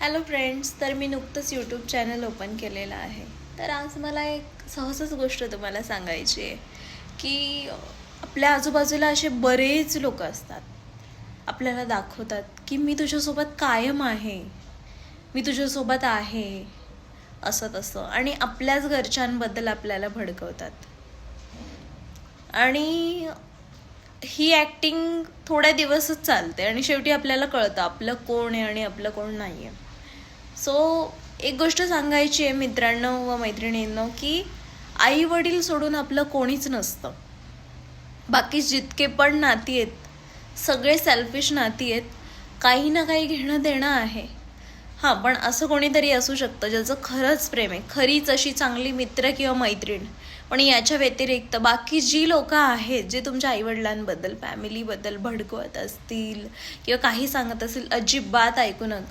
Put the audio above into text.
Hello friends, तर मी नुकतंच YouTube channel open केलेलं आहे. तर आज मला एक सहजच गोष्ट तुम्हाला सांगायची आहे की आपल्या आजूबाजूला असे बरेच लोक असतात. आपल्याला दाखवतात की मी तुझ्यासोबत कायम आहे, मी तुझ्यासोबत आहे, असं तसं, आणि आपल्याच घरच्यांबद्दल आपल्याला भडकवतात. आणि ही ॲक्टिंग थोड्या दिवसच चालते आणि शेवटी आपल्याला कळतं आपलं कोण आहे आणि आपलं कोण नाही आहे. सो एक गोष्ट सांगायची आहे मित्रांनो व मैत्रिणींनो की आई वडील सोडून आपलं कोणीच नसतं. बाकी जितके पण नाती आहेत सगळे सेल्फिश नाती आहेत. काही ना काही घेणं देणं आहे. हां, पण असं कोणीतरी असू शकतं ज्याचं खरंच प्रेम आहे, खरीच अशी चांगली मित्र किंवा मैत्रीण. पण याच्या व्यतिरिक्त बाकी जी लोकं आहेत जे तुमच्या आईवडिलांबद्दल फॅमिलीबद्दल भडकवत असतील किंवा काही सांगत असतील, अजिबात ऐकू नका.